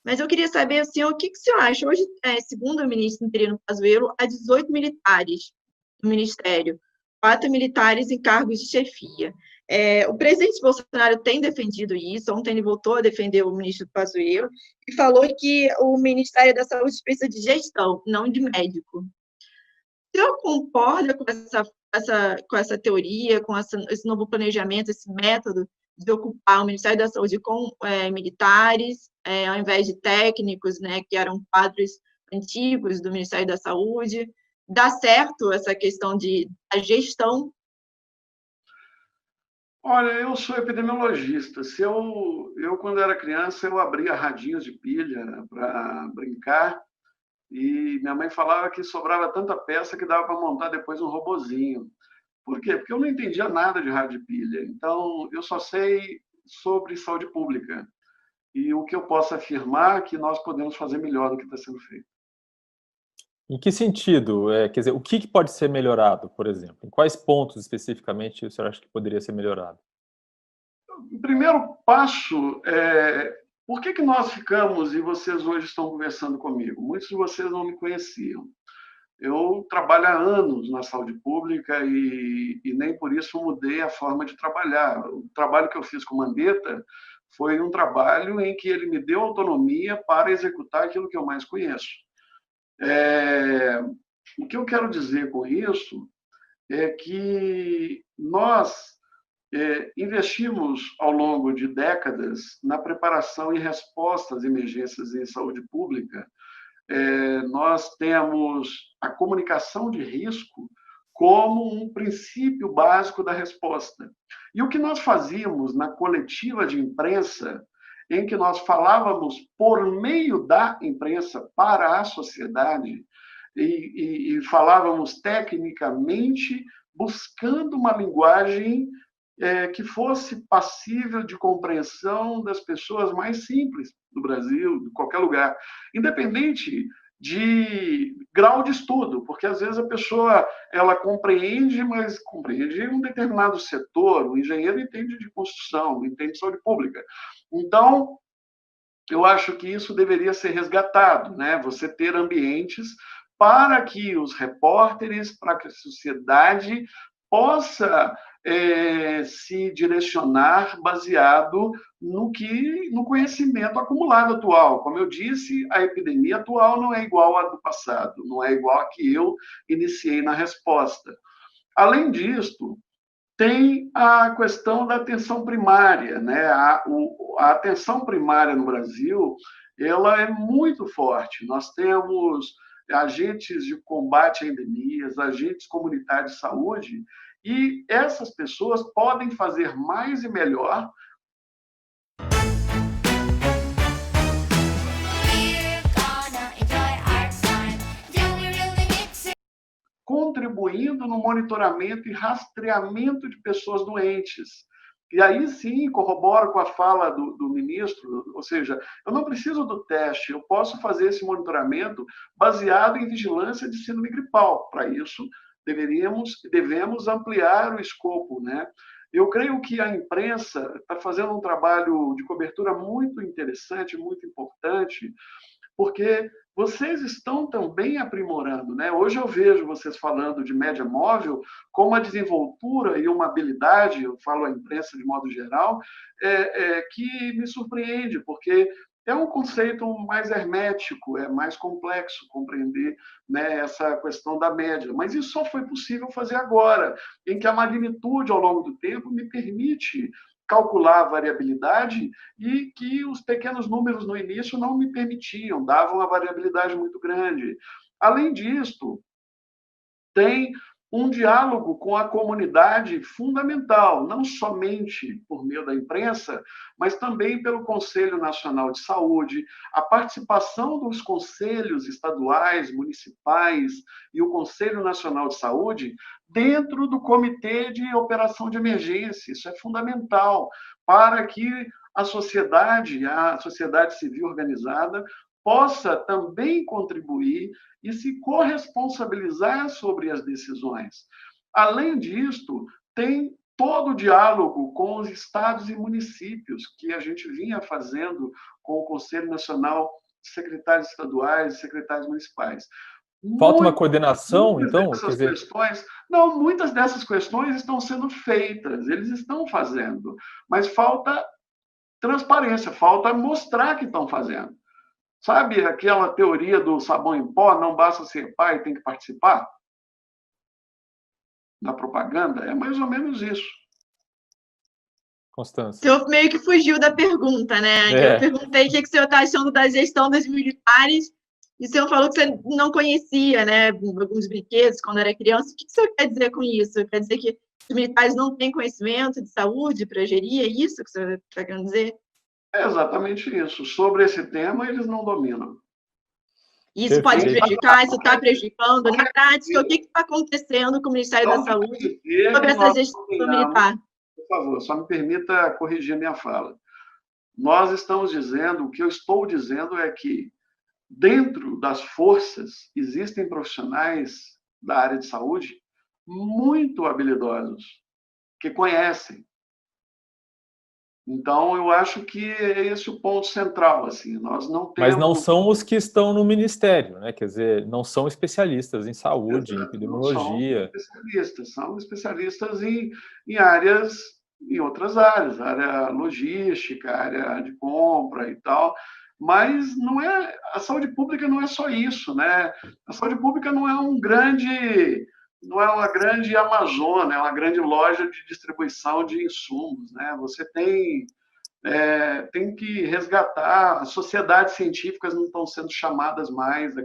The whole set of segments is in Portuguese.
Mas eu queria saber, assim, o que o senhor acha? Hoje, segundo o ministro interino Pazuello, há 18 militares no Ministério, 4 militares em cargos de chefia. O presidente Bolsonaro tem defendido isso, ontem ele voltou a defender o ministro Pazuello e falou que o Ministério da Saúde precisa de gestão, não de médico. O senhor concorda com essa teoria, com esse novo planejamento, esse método de ocupar o Ministério da Saúde com militares, ao invés de técnicos, né, que eram quadros antigos do Ministério da Saúde? Dá certo essa questão da gestão? Olha, eu sou epidemiologista. Quando era criança, eu abria radinhos de pilha para brincar e minha mãe falava que sobrava tanta peça que dava para montar depois um robozinho. Por quê? Porque eu não entendia nada de rádio de pilha. Então, eu só sei sobre saúde pública. E o que eu posso afirmar é que nós podemos fazer melhor do que está sendo feito. Em que sentido? Quer dizer, o que pode ser melhorado, por exemplo? Em quais pontos, especificamente, o senhor acha que poderia ser melhorado? O primeiro passo é... Por que nós ficamos e vocês hoje estão conversando comigo? Muitos de vocês não me conheciam. Eu trabalho há anos na saúde pública e nem por isso mudei a forma de trabalhar. O trabalho que eu fiz com o Mandetta foi um trabalho em que ele me deu autonomia para executar aquilo que eu mais conheço. O que eu quero dizer com isso é que nós investimos ao longo de décadas na preparação e resposta às emergências em saúde pública. Nós temos a comunicação de risco como um princípio básico da resposta. E o que nós fazíamos na coletiva de imprensa, em que nós falávamos por meio da imprensa para a sociedade e falávamos tecnicamente, buscando uma linguagem que fosse passível de compreensão das pessoas mais simples do Brasil, de qualquer lugar, independente de grau de estudo, porque às vezes a pessoa ela compreende, mas compreende um determinado setor. O engenheiro entende de construção, entende de saúde pública. Então, eu acho que isso deveria ser resgatado, né? Você ter ambientes para que os repórteres, para que a sociedade possa se direcionar baseado no conhecimento acumulado atual. Como eu disse, a epidemia atual não é igual à do passado, não é igual a que eu iniciei na resposta. Além disso, tem a questão da atenção primária, né? A atenção primária no Brasil, ela é muito forte. Nós temos agentes de combate a endemias, agentes comunitários de saúde, e essas pessoas podem fazer mais e melhor contribuindo no monitoramento e rastreamento de pessoas doentes. E aí sim corroboro com a fala do ministro, ou seja, eu não preciso do teste, eu posso fazer esse monitoramento baseado em vigilância de síndrome gripal. Para isso, devemos ampliar o escopo, né? Eu creio que a imprensa está fazendo um trabalho de cobertura muito interessante, muito importante, porque vocês estão também aprimorando, né? Hoje eu vejo vocês falando de média móvel com uma desenvoltura e uma habilidade, eu falo a imprensa de modo geral, que me surpreende, porque é um conceito mais hermético, é mais complexo compreender, né, essa questão da média. Mas isso só foi possível fazer agora, em que a magnitude ao longo do tempo me permite calcular a variabilidade e que os pequenos números no início não me permitiam, davam uma variabilidade muito grande. Além disso, tem um diálogo com a comunidade fundamental, não somente por meio da imprensa, mas também pelo Conselho Nacional de Saúde, a participação dos conselhos estaduais, municipais e o Conselho Nacional de Saúde dentro do Comitê de Operação de Emergência. Isso é fundamental para que a sociedade civil organizada, possa também contribuir e se corresponsabilizar sobre as decisões. Além disto, tem todo o diálogo com os estados e municípios que a gente vinha fazendo com o Conselho Nacional de Secretários Estaduais e Secretários Municipais. Falta uma coordenação, então? Muitas dessas questões estão sendo feitas, eles estão fazendo, mas falta transparência, falta mostrar que estão fazendo. Sabe aquela teoria do sabão em pó, não basta ser pai, tem que participar? Na propaganda, é mais ou menos isso. Constância. O senhor meio que fugiu da pergunta, né? Eu perguntei o que o senhor está achando da gestão dos militares, e o senhor falou que você não conhecia, né, alguns brinquedos quando era criança. O que o senhor quer dizer com isso? Quer dizer que os militares não têm conhecimento de saúde para gerir? É isso que o senhor está querendo dizer? É exatamente isso. Sobre esse tema, eles não dominam. Isso pode prejudicar, isso está prejudicando. Na prática, o que está acontecendo com o Ministério da Saúde sobre essa gestão militar? Por favor, só me permita corrigir a minha fala. Nós estamos dizendo, o que eu estou dizendo é que, dentro das forças, existem profissionais da área de saúde muito habilidosos, que conhecem. Então, eu acho que é esse o ponto central, assim, nós não temos... Mas não são os que estão no Ministério, né? Quer dizer, não são especialistas em saúde, em epidemiologia. São especialistas em áreas, em outras áreas, área logística, área de compra e tal, mas não é, a saúde pública não é só isso, né? A saúde pública não é uma grande Amazônia, é uma grande loja de distribuição de insumos, né? Você tem que resgatar, as sociedades científicas não estão sendo chamadas mais, a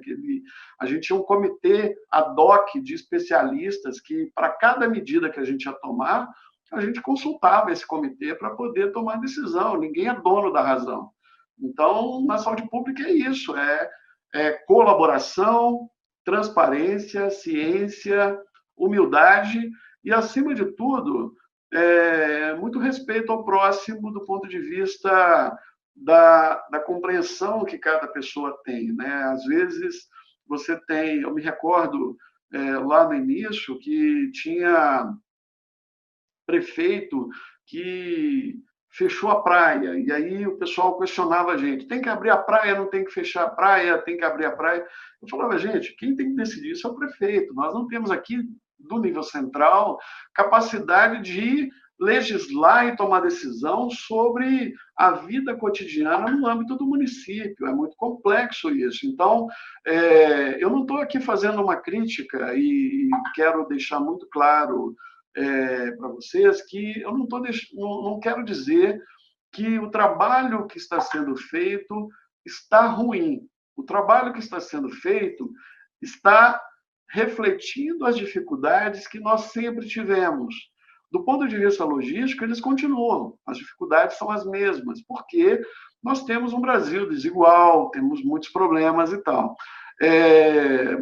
gente tinha um comitê ad hoc de especialistas que, para cada medida que a gente ia tomar, a gente consultava esse comitê para poder tomar decisão, ninguém é dono da razão. Então, na saúde pública é isso, é colaboração, transparência, ciência, humildade e, acima de tudo, muito respeito ao próximo do ponto de vista da compreensão que cada pessoa tem, né? Às vezes, você tem... Eu me recordo, lá no início, que tinha prefeito que fechou a praia, e aí o pessoal questionava a gente, tem que abrir a praia, não tem que fechar a praia, tem que abrir a praia. Eu falava, gente, quem tem que decidir isso é o prefeito, nós não temos aqui, do nível central, capacidade de legislar e tomar decisão sobre a vida cotidiana no âmbito do município, é muito complexo isso. Então, eu não estou aqui fazendo uma crítica e quero deixar muito claro para vocês que eu não quero dizer que o trabalho que está sendo feito está ruim. O trabalho que está sendo feito está refletindo as dificuldades que nós sempre tivemos. Do ponto de vista logístico, eles continuam. As dificuldades são as mesmas, porque nós temos um Brasil desigual, temos muitos problemas e tal.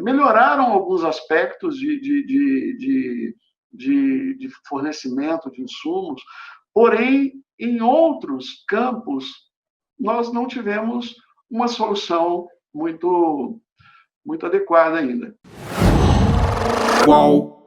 Melhoraram alguns aspectos de fornecimento de insumos, porém, em outros campos, nós não tivemos uma solução muito adequada ainda. Qual